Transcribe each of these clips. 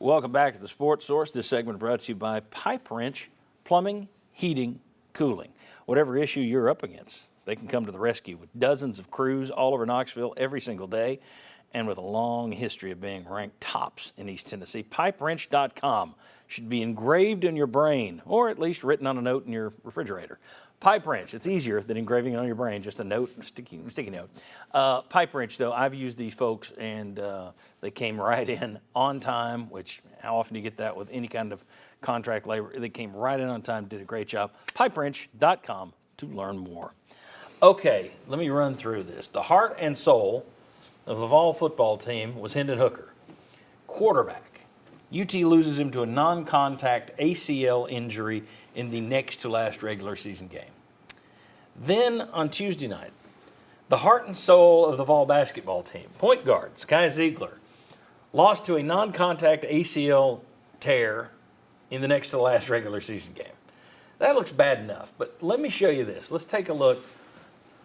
Welcome back to the Sports Source. This segment brought to you by Pipe Wrench Plumbing, Heating, Cooling. Whatever issue you're up against, they can come to the rescue with dozens of crews all over Knoxville every single day and with a long history of being ranked tops in East Tennessee. PipeWrench.com should be engraved in your brain or at least written on a note in your refrigerator. Pipe Wrench, it's easier than engraving it on your brain, just a note, sticky note. Pipe Wrench, though, I've used these folks, and they came right in on time, which how often do you get that with any kind of contract labor? They came right in on time, did a great job. PipeWrench.com to learn more. Okay, let me run through this. The heart and soul of the Vols football team was Hendon Hooker. Quarterback. UT loses him to a non-contact ACL injury in the next to last regular season game. Then on Tuesday night, the heart and soul of the Vol basketball team, point guard Sky Ziegler, lost to a non-contact ACL tear in the next to last regular season game. That looks bad enough, but let me show you this. Let's take a look.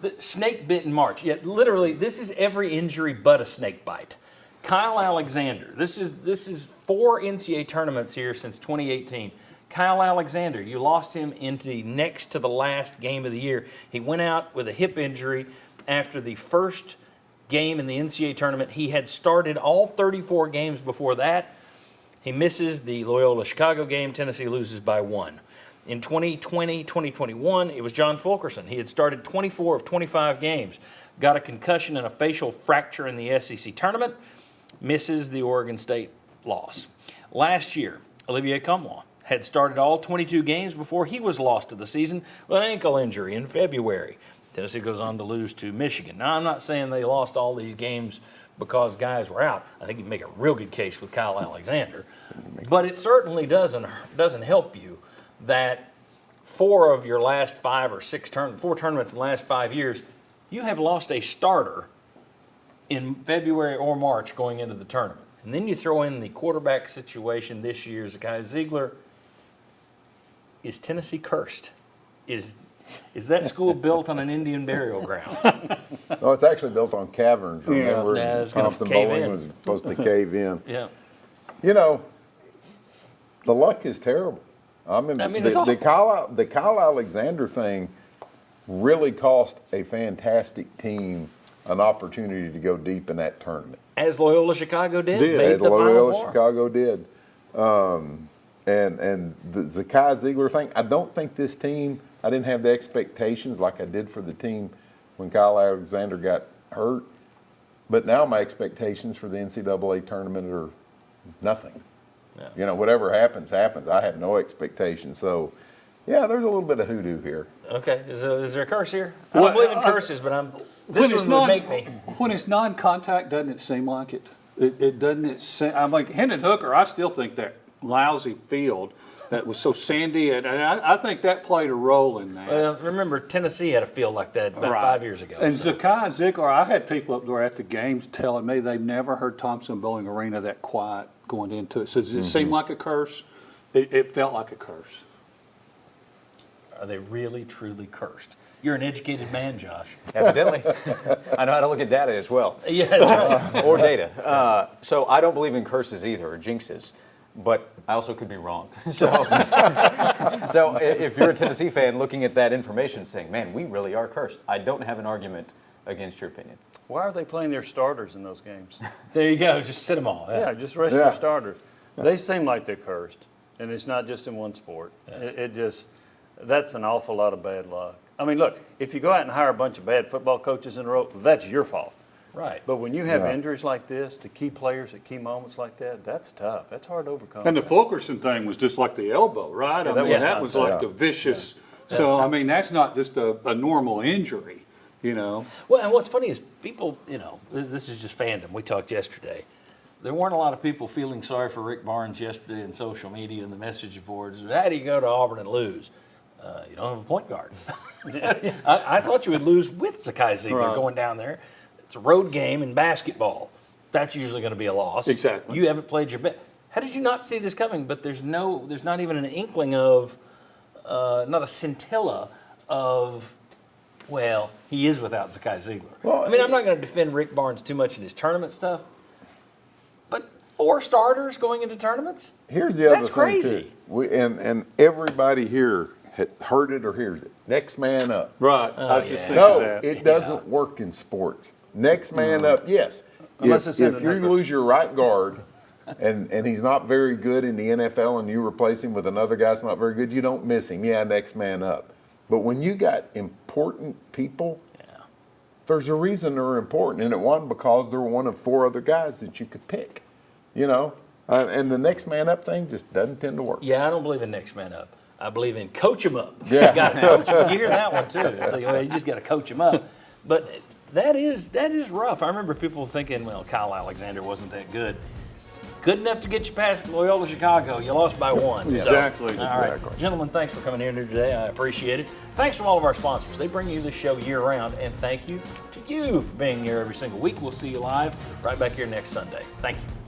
The snake bit in March. Yet literally, this is every injury but a snake bite. Kyle Alexander. This is 4 NCAA tournaments here since 2018. Kyle Alexander, you lost him into the next to the last game of the year. He went out with a hip injury after the first game in the NCAA tournament. He had started all 34 games before that. He misses the Loyola Chicago game. Tennessee loses by 1. In 2020, 2021, it was John Fulkerson. He had started 24 of 25 games, got a concussion and a facial fracture in the SEC tournament, misses the Oregon State loss. Last year, Olivier Comlois had started all 22 games before he was lost to the season with an ankle injury in February. Tennessee goes on to lose to Michigan. Now, I'm not saying they lost all these games because guys were out. I think you can make a real good case with Kyle Alexander. But it certainly doesn't help you that 4 of your last 5 or 6 4 tournaments in the last 5 years, you have lost a starter in February or March going into the tournament. And then you throw in the quarterback situation this year. Sky Ziegler. Is Tennessee cursed? Is that school built on an Indian burial ground? No, it's actually built on caverns. Remember, it's gonna Thompson cave Bowling in. was supposed to cave in. Yeah. You know, the luck is terrible. I mean it's awful. the Kyle Alexander thing really cost a fantastic team an opportunity to go deep in that tournament. As Loyola Chicago did. Made As the Loyola Final Four. Chicago did. And the Zakai Ziegler thing, I don't think this team, I didn't have the expectations like I did for the team when Kyle Alexander got hurt. But now my expectations for the NCAA tournament are nothing. Yeah. You know, whatever happens, happens. I have no expectations. So, yeah, there's a little bit of hoodoo here. Okay. Is there a curse here? I don't believe in curses, but this one would make me. When it's non-contact, doesn't it seem like it? It doesn't. I'm like Hendon Hooker. I still think that lousy field that was so sandy, and I think that played a role in that. Well, remember, Tennessee had a field like that about 5 years ago. And Zakai Ziegler, I had people up there at the games telling me they've never heard Thompson Bowling Arena that quiet going into it. So does it seem like a curse? It felt like a curse. Are they really, truly cursed? You're an educated man, Josh. Evidently. I know how to look at data as well. Yeah, that's right. Or data. So I don't believe in curses either, or jinxes. But I also could be wrong. So if you're a Tennessee fan looking at that information saying, man, we really are cursed, I don't have an argument against your opinion. Why are they playing their starters in those games? There you go. Just sit them all. Yeah, just rest their starters. They seem like they're cursed, and it's not just in one sport. Yeah. That's an awful lot of bad luck. I mean, look, if you go out and hire a bunch of bad football coaches in a row, that's your fault. Right. But when you have injuries like this to key players at key moments like that, that's tough. That's hard to overcome. And the Fulkerson thing was just like the elbow, right? Yeah, I mean, that was was like the vicious. Yeah. So, I mean, that's not just a normal injury, you know. Well, and what's funny is people, this is just fandom. We talked yesterday. There weren't a lot of people feeling sorry for Rick Barnes yesterday in social media and the message boards. How do you go to Auburn and lose? You don't have a point guard. I thought you would lose with Zakai Ziegler going down there. It's a road game in basketball. That's usually going to be a loss. Exactly. You haven't played your best. How did you not see this coming? But there's not even an inkling of, not a scintilla of, well, he is without Zakai Ziegler. Well, I mean, I'm not going to defend Rick Barnes too much in his tournament stuff, but 4 starters going into tournaments? Here's the other That's thing crazy. too. And everybody here has heard it or hears it. Next man up. Right. I was just thinking No, that. it doesn't work in sports. Next man up, yes. Unless it's in If the you neck. lose your right guard and he's not very good in the NFL and you replace him with another guy that's not very good, you don't miss him. Yeah, next man up. But when you got important people, there's a reason they're important, and it wasn't because they're one of 4 other guys that you could pick, you know? And the next man up thing just doesn't tend to work. Yeah, I don't believe in next man up. I believe in coach 'em up. Yeah. You got to coach 'em. You hear that one too. So you just got to coach 'em up. But that is rough. I remember people thinking, well, Kyle Alexander wasn't that good. Good enough to get you past Loyola Chicago. You lost by 1. Exactly. All right, gentlemen, thanks for coming here today. I appreciate it. Thanks to all of our sponsors. They bring you this show year-round, and thank you to you for being here every single week. We'll see you live right back here next Sunday. Thank you.